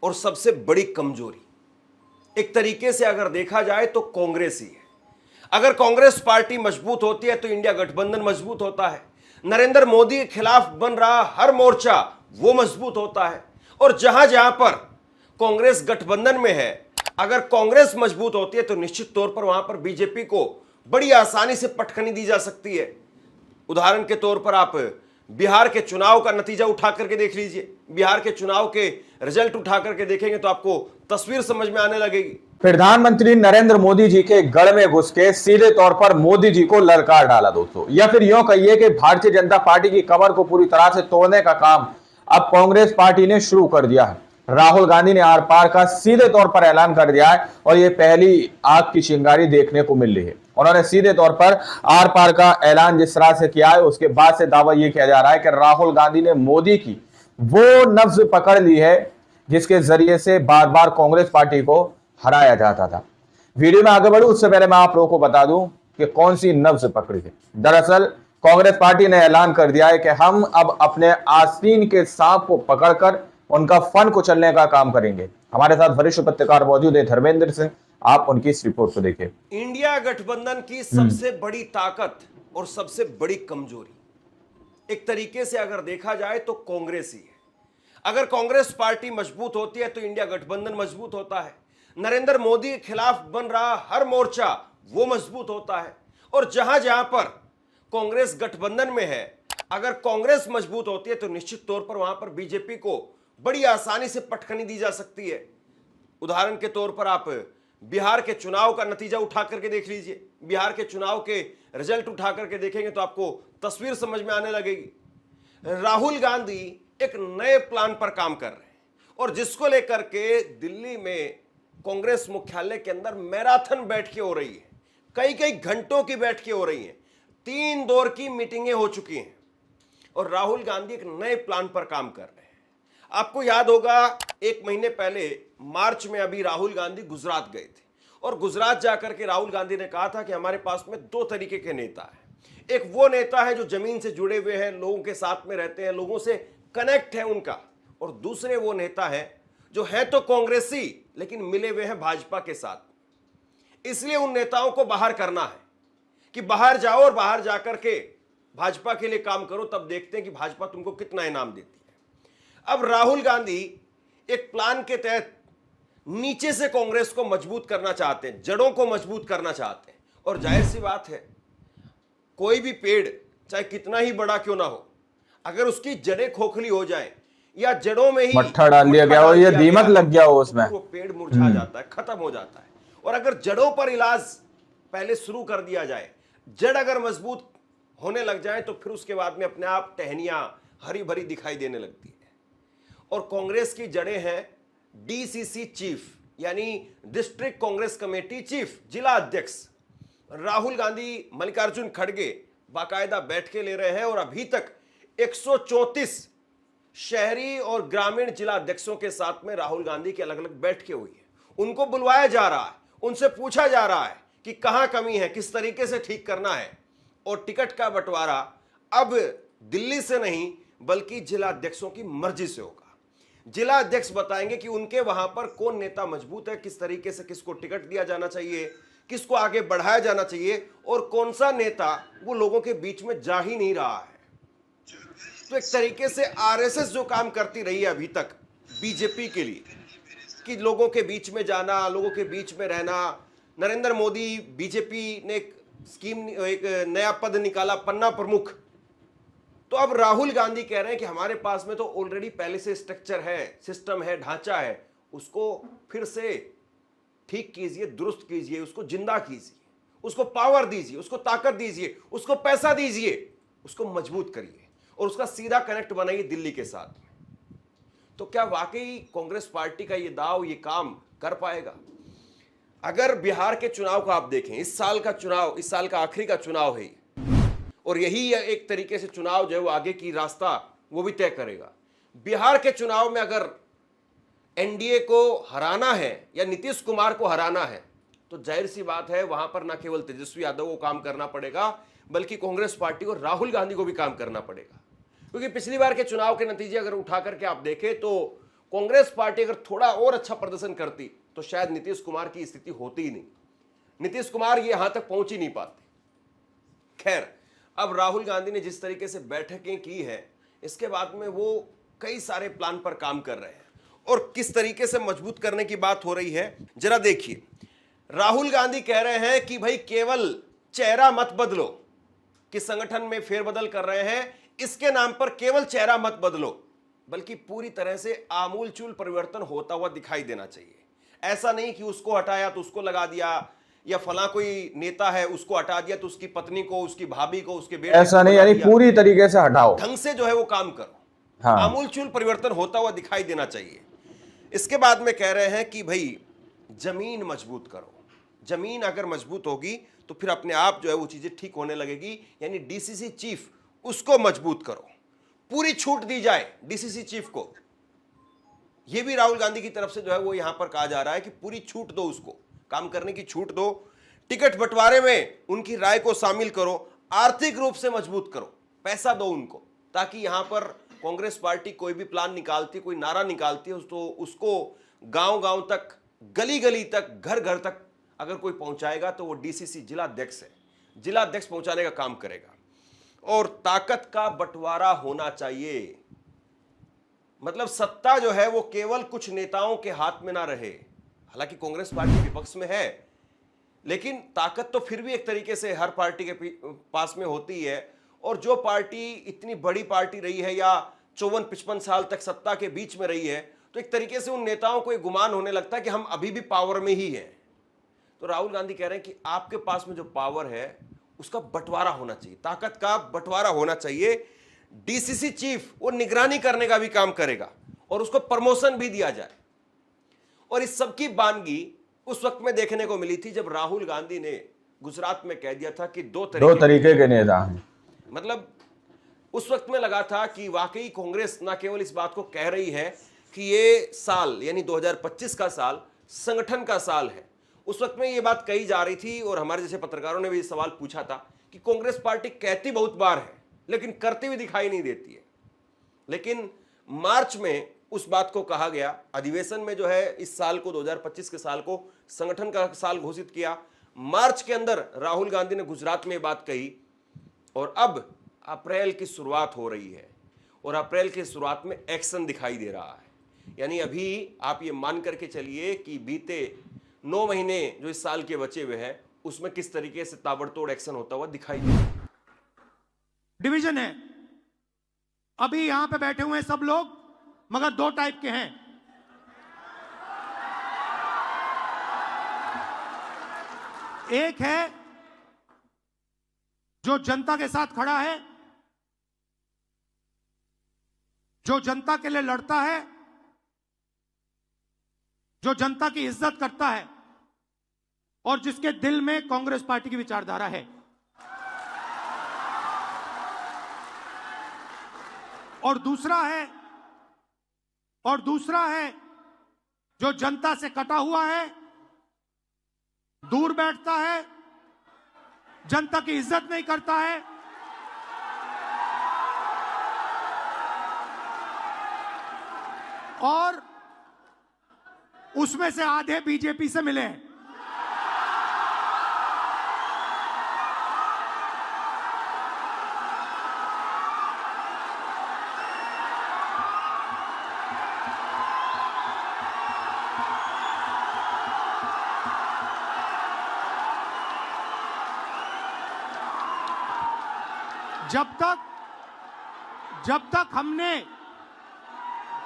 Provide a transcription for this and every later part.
और सबसे बड़ी कमजोरी एक तरीके से अगर देखा जाए तो कांग्रेस ही है। अगर कांग्रेस पार्टी मजबूत होती है तो इंडिया गठबंधन मजबूत होता है। नरेंद्र मोदी के खिलाफ बन रहा हर मोर्चा वो मजबूत होता है। और जहां जहां पर कांग्रेस गठबंधन में है, अगर कांग्रेस मजबूत होती है तो निश्चित तौर पर वहां पर बीजेपी को बड़ी आसानी से पटखनी दी जा सकती है। उदाहरण के तौर पर आप बिहार के चुनाव का नतीजा उठा करके देख लीजिए। बिहार के चुनाव के रिजल्ट उठा करके देखेंगे तो आपको तस्वीर समझ में आने लगेगी। प्रधानमंत्री नरेंद्र मोदी जी के गढ़ में घुस के सीधे तौर पर मोदी जी को ललकार डाला दोस्तों, या फिर यूं कहिए कि भारतीय जनता पार्टी की कमर को पूरी तरह से तोड़ने का काम अब कांग्रेस पार्टी ने शुरू कर दिया है। राहुल गांधी ने आर पार का सीधे तौर पर ऐलान कर दिया है और यह पहली आग की चिंगारी देखने को मिल रही है। उन्होंने सीधे तौर पर आर पार का ऐलान जिस तरह से किया है, उसके बाद से दावा यह किया जा रहा है कि राहुल गांधी ने मोदी की वो नब्ज पकड़ ली है जिसके जरिए से बार बार कांग्रेस पार्टी को हराया जाता था। वीडियो में आगे बढ़ूं उससे पहले मैं आप लोगों को बता दूं कि कौन सी नब्ज पकड़ी है। दरअसल कांग्रेस पार्टी ने ऐलान कर दिया है कि हम अब अपने आस्तीन के सांप को पकड़कर उनका फन कुचलने का काम करेंगे। हमारे साथ वरिष्ठ पत्रकार मौजूद है धर्मेंद्र सिंह, आप उनकी इस रिपोर्ट को देखिए। इंडिया गठबंधन की सबसे बड़ी ताकत और सबसे बड़ी कमजोरी एक तरीके से अगर देखा जाए तो कांग्रेस ही है। अगर कांग्रेस पार्टी मजबूत होती है तो इंडिया गठबंधन मजबूत होता है। नरेंद्र मोदी के खिलाफ बन रहा हर मोर्चा वो मजबूत होता है। और जहां जहां पर कांग्रेस गठबंधन में है, अगर कांग्रेस मजबूत होती है तो निश्चित तौर पर वहां पर बीजेपी को बड़ी आसानी से पटखनी दी जा सकती है। उदाहरण के तौर पर आप बिहार के चुनाव का नतीजा उठा करके देख लीजिए। बिहार के चुनाव के रिजल्ट उठा करके देखेंगे तो आपको तस्वीर समझ में आने लगेगी। राहुल गांधी एक नए प्लान पर काम कर रहे हैं और जिसको लेकर के दिल्ली में कांग्रेस मुख्यालय के अंदर मैराथन बैठकें हो रही है। कई कई घंटों की बैठकें हो रही हैं। 3 दौर की मीटिंगें हो चुकी हैं और राहुल गांधी एक नए प्लान पर काम कर रहे हैं। आपको याद होगा 1 महीने पहले मार्च में अभी राहुल गांधी गुजरात गए थे और गुजरात जाकर के राहुल गांधी ने कहा था कि हमारे पास में 2 तरीके के नेता हैं। एक वो नेता है जो जमीन से जुड़े हुए हैं, लोगों के साथ में रहते हैं, लोगों से कनेक्ट है उनका, और दूसरे वो नेता है जो है तो कांग्रेसी लेकिन मिले हुए हैं भाजपा के साथ। इसलिए उन नेताओं को बाहर करना है कि बाहर जाओ और बाहर जाकर के भाजपा के लिए काम करो, तब देखते हैं कि भाजपा तुमको कितना इनाम देती है। अब राहुल गांधी एक प्लान के तहत नीचे से कांग्रेस को मजबूत करना चाहते हैं, जड़ों को मजबूत करना चाहते हैं। और जाहिर सी बात है, कोई भी पेड़ चाहे कितना ही बड़ा क्यों ना हो, अगर उसकी जड़ें खोखली हो जाए या जड़ों में ही मट्ठा डाल दिया गया हो या दीमक लग गया हो उसमें, वो पेड़ मुरझा जाता है, खत्म हो जाता है। और अगर जड़ों पर इलाज पहले शुरू कर दिया जाए, जड़ अगर मजबूत होने लग जाए तो फिर उसके बाद में अपने आप टहनियां हरी भरी दिखाई देने लगती है। और कांग्रेस की जड़ें हैं डीसीसी चीफ, यानी डिस्ट्रिक्ट कांग्रेस कमेटी चीफ, जिला अध्यक्ष राहुल गांधी मल्लिकार्जुन खड़गे बाकायदा बैठके ले रहे हैं। और अभी तक 134 शहरी और ग्रामीण जिला अध्यक्षों के साथ में राहुल गांधी की अलग अलग बैठकें हुई है। उनको बुलवाया जा रहा है, उनसे पूछा जा रहा है कि कहां कमी है, किस तरीके से ठीक करना है। और टिकट का बंटवारा अब दिल्ली से नहीं बल्कि जिला अध्यक्षों की मर्जी से होगा। जिला अध्यक्ष बताएंगे कि उनके वहां पर कौन नेता मजबूत है, किस तरीके से किसको टिकट दिया जाना चाहिए, किसको आगे बढ़ाया जाना चाहिए, और कौन सा नेता वो लोगों के बीच में जा ही नहीं रहा है। तो एक तरीके से आरएसएस जो काम करती रही है अभी तक बीजेपी के लिए कि लोगों के बीच में जाना, लोगों के बीच में रहना। नरेंद्र मोदी, बीजेपी ने एक स्कीम, एक नया पद निकाला, पन्ना प्रमुख। तो अब राहुल गांधी कह रहे हैं कि हमारे पास में तो ऑलरेडी पहले से स्ट्रक्चर है, सिस्टम है, ढांचा है, उसको फिर से ठीक कीजिए, दुरुस्त कीजिए, उसको जिंदा कीजिए, उसको पावर दीजिए, उसको ताकत दीजिए, उसको पैसा दीजिए, उसको मजबूत करिए और उसका सीधा कनेक्ट बनाइए दिल्ली के साथ। तो क्या वाकई कांग्रेस पार्टी का ये दाव, ये काम कर पाएगा? अगर बिहार के चुनाव को आप देखें, इस साल का चुनाव, इस साल का आखिरी का चुनाव है और यही एक तरीके से चुनाव जो है वो आगे की रास्ता वो भी तय करेगा। बिहार के चुनाव में अगर एनडीए को हराना है या नीतीश कुमार को हराना है तो जाहिर सी बात है वहां पर न केवल तेजस्वी यादव को काम करना पड़ेगा बल्कि कांग्रेस पार्टी और राहुल गांधी को भी काम करना पड़ेगा। क्योंकि पिछली बार के चुनाव के नतीजे अगर उठा करके आप देखें तो कांग्रेस पार्टी अगर थोड़ा और अच्छा प्रदर्शन करती तो शायद नीतीश कुमार की स्थिति होती ही नहीं, नीतीश कुमार ये यहां तक पहुंच ही नहीं पाते। खैर, अब राहुल गांधी ने जिस तरीके से बैठकें की है, इसके बाद में वो कई सारे प्लान पर काम कर रहे हैं और किस तरीके से मजबूत करने की बात हो रही है जरा देखिए। राहुल गांधी कह रहे हैं कि भाई केवल चेहरा मत बदलो, कि संगठन में फेरबदल कर रहे हैं, इसके नाम पर केवल चेहरा मत बदलो, बल्कि पूरी तरह से आमूलचूल परिवर्तन होता हुआ दिखाई देना चाहिए। ऐसा नहीं कि उसको हटाया तो उसको लगा दिया, या फला कोई नेता है उसको हटा दिया तो उसकी पत्नी को, उसकी भाभी को, उसके बेटे ऐसा नहीं, यानी पूरी तरीके से हटाओ, ढंग से जो है वो काम करो। हाँ। आमूलचूल परिवर्तन होता हुआ दिखाई देना चाहिए। इसके बाद में कह रहे हैं कि भाई जमीन मजबूत करो, जमीन अगर मजबूत होगी तो फिर अपने आप जो है वो चीजें ठीक होने लगेगी। यानी डीसीसी चीफ उसको मजबूत करो, पूरी छूट दी जाए डीसीसी चीफ को। यह भी राहुल गांधी की तरफ से जो है वो यहां पर कहा जा रहा है कि पूरी छूट दो, उसको काम करने की छूट दो, टिकट बंटवारे में उनकी राय को शामिल करो, आर्थिक रूप से मजबूत करो, पैसा दो उनको, ताकि यहां पर कांग्रेस पार्टी कोई भी प्लान निकालती, कोई नारा निकालती है तो उसको गांव गांव तक, गली गली तक, घर घर तक अगर कोई पहुंचाएगा तो वो डीसीसी जिला अध्यक्ष है, जिला अध्यक्ष पहुंचाने का काम करेगा। और ताकत का बंटवारा होना चाहिए, मतलब सत्ता जो है वो केवल कुछ नेताओं के हाथ में ना रहे। हालांकि कांग्रेस पार्टी विपक्ष में है, लेकिन ताकत तो फिर भी एक तरीके से हर पार्टी के पास में होती है। और जो पार्टी इतनी बड़ी पार्टी रही है या 54-55 साल तक सत्ता के बीच में रही है, तो एक तरीके से उन नेताओं को एक गुमान होने लगता है कि हम अभी भी पावर में ही हैं। तो राहुल गांधी कह रहे हैं कि आपके पास में जो पावर है उसका बंटवारा होना चाहिए, ताकत का बंटवारा होना चाहिए। डीसीसी चीफ वो निगरानी करने का भी काम करेगा और उसको प्रमोशन भी दिया जाए। और इस सब की बानगी उस वक्त में देखने को मिली थी जब राहुल गांधी ने गुजरात में कह दिया था कि दो तरीके के नेता हैं। मतलब उस वक्त में लगा था कि वाकई कांग्रेस ना केवल इस बात को कह रही है कि ये साल यानी 2025 का साल संगठन का साल है। उस वक्त में ये बात कही जा रही थी और हमारे जैसे पत्रकारों ने भी सवाल पूछा था कि कांग्रेस पार्टी कहती बहुत बार है लेकिन करती हुई दिखाई नहीं देती है। लेकिन मार्च में उस बात को कहा गया, अधिवेशन में जो है इस साल को 2025 के साल को संगठन का साल घोषित किया। मार्च के अंदर राहुल गांधी ने गुजरात में बात कही और अब अप्रैल की शुरुआत हो रही है और अप्रैल की शुरुआत में एक्शन दिखाई दे रहा है। यानी अभी आप ये मान करके चलिए कि बीते 9 महीने जो इस साल के बचे हुए हैं उसमें किस तरीके से ताबड़तोड़ एक्शन होता हुआ दिखाई दे रहा है। डिवीजन है, अभी यहां पे बैठे हुए हैं सब लोग, मगर 2 टाइप के हैं। एक है जो जनता के साथ खड़ा है, जो जनता के लिए लड़ता है, जो जनता की इज्जत करता है और जिसके दिल में कांग्रेस पार्टी की विचारधारा है। और दूसरा है जो जनता से कटा हुआ है, दूर बैठता है, जनता की इज्जत नहीं करता है और उसमें से आधे बीजेपी से मिले हैं। जब तक हमने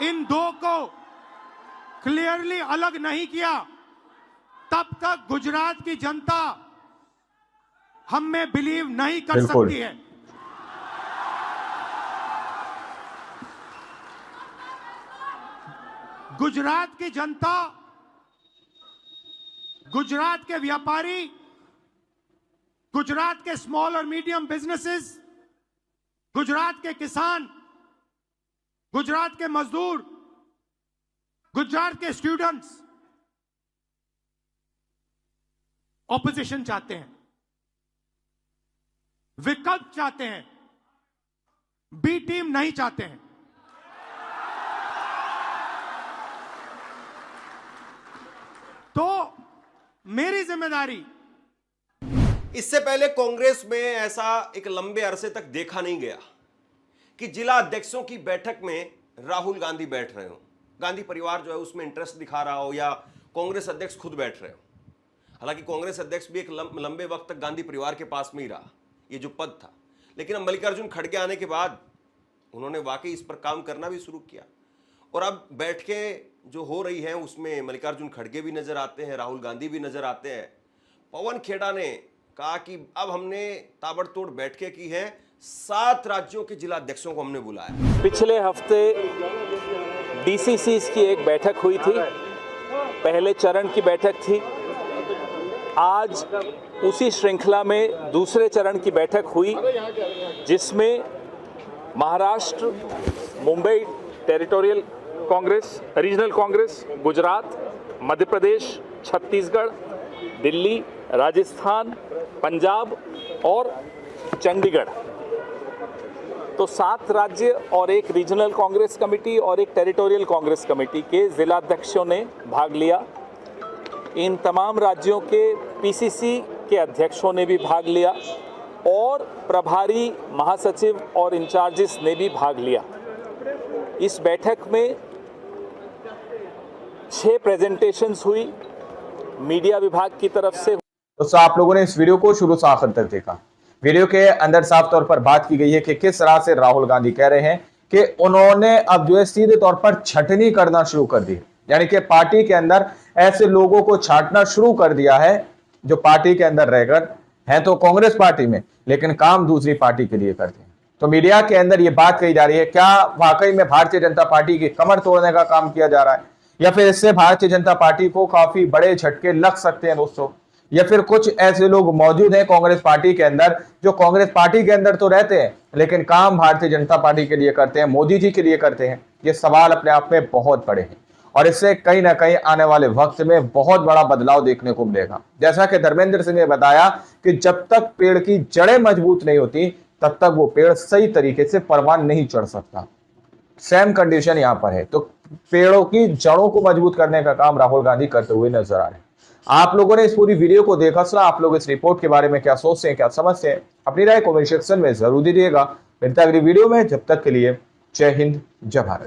इन दो को क्लियरली अलग नहीं किया, तब तक गुजरात की जनता हम में बिलीव नहीं कर सकती है। गुजरात की जनता, गुजरात के व्यापारी, गुजरात के स्मॉल और मीडियम बिजनेसेस, गुजरात के किसान, गुजरात के मजदूर, गुजरात के स्टूडेंट्स ऑपोजिशन चाहते हैं, विकल्प चाहते हैं, बी टीम नहीं चाहते हैं। तो मेरी जिम्मेदारी। इससे पहले कांग्रेस में ऐसा एक लंबे अरसे तक देखा नहीं गया कि जिला अध्यक्षों की बैठक में राहुल गांधी बैठ रहे हो, गांधी परिवार जो है उसमें इंटरेस्ट दिखा रहा हो, या कांग्रेस अध्यक्ष खुद बैठ रहे हो। हालांकि कांग्रेस अध्यक्ष भी एक लंबे वक्त तक गांधी परिवार के पास में ही रहा, ये जो पद था। लेकिन अब मल्लिकार्जुन खड़गे आने के बाद उन्होंने वाकई इस पर काम करना भी शुरू किया, और अब बैठकें जो हो रही हैं उसमें मल्लिकार्जुन खड़गे भी नजर आते हैं, राहुल गांधी भी नजर आते हैं। पवन खेड़ा ने कहा कि अब हमने ताबड़तोड़ बैठकें की हैं, 7 राज्यों के जिला अध्यक्षों को हमने बुलाया। पिछले हफ्ते डीसीसीज की एक बैठक हुई थी, पहले चरण की बैठक थी। आज उसी श्रृंखला में दूसरे चरण की बैठक हुई, जिसमें महाराष्ट्र, मुंबई टेरिटोरियल कांग्रेस, रीजनल कांग्रेस, गुजरात, मध्य प्रदेश, छत्तीसगढ़, दिल्ली, राजस्थान, पंजाब और चंडीगढ़, तो 7 राज्य और एक रीजनल कांग्रेस कमेटी और एक टेरिटोरियल कांग्रेस कमेटी के जिलाध्यक्षों ने भाग लिया। इन तमाम राज्यों के पीसीसी के अध्यक्षों ने भी भाग लिया और प्रभारी महासचिव और इंचार्जेस ने भी भाग लिया। इस बैठक में 6 प्रेजेंटेशंस हुई मीडिया विभाग की तरफ से। दोस्तों, आप लोगों ने इस वीडियो को शुरू से आखिर तक देखा। वीडियो के अंदर साफ तौर पर बात की गई है कि किस तरह से राहुल गांधी कह रहे हैं कि उन्होंने अब जो है सीधे तौर पर छटनी करना शुरू कर दी, यानी कि पार्टी के अंदर ऐसे लोगों को छांटना शुरू कर दिया है जो पार्टी के अंदर रहकर हैं तो कांग्रेस पार्टी में, लेकिन काम दूसरी पार्टी के लिए करते हैं। तो मीडिया के अंदर ये बात कही जा रही है, क्या वाकई में भारतीय जनता पार्टी की कमर तोड़ने का काम किया जा रहा है, या फिर इससे भारतीय जनता पार्टी को काफी बड़े झटके लग सकते हैं दोस्तों, या फिर कुछ ऐसे लोग मौजूद हैं कांग्रेस पार्टी के अंदर जो कांग्रेस पार्टी के अंदर तो रहते हैं लेकिन काम भारतीय जनता पार्टी के लिए करते हैं, मोदी जी के लिए करते हैं। ये सवाल अपने आप में बहुत बड़े हैं और इससे कहीं ना कहीं आने वाले वक्त में बहुत बड़ा बदलाव देखने को मिलेगा। जैसा कि धर्मेंद्र सिंह ने बताया कि जब तक पेड़ की जड़ें मजबूत नहीं होती तब तक वो पेड़ सही तरीके से परवान नहीं चढ़ सकता। सेम कंडीशन यहाँ पर है, तो पेड़ों की जड़ों को मजबूत करने का काम राहुल गांधी करते हुए नजर आ रहे हैं। आप लोगों ने इस पूरी वीडियो को देखा, सर आप लोग इस रिपोर्ट के बारे में क्या सोचते हैं, क्या समझते हैं, अपनी राय कमेंट सेक्शन में जरूर दीजिएगा। मिलता है अगली वीडियो में, जब तक के लिए जय हिंद, जय भारत।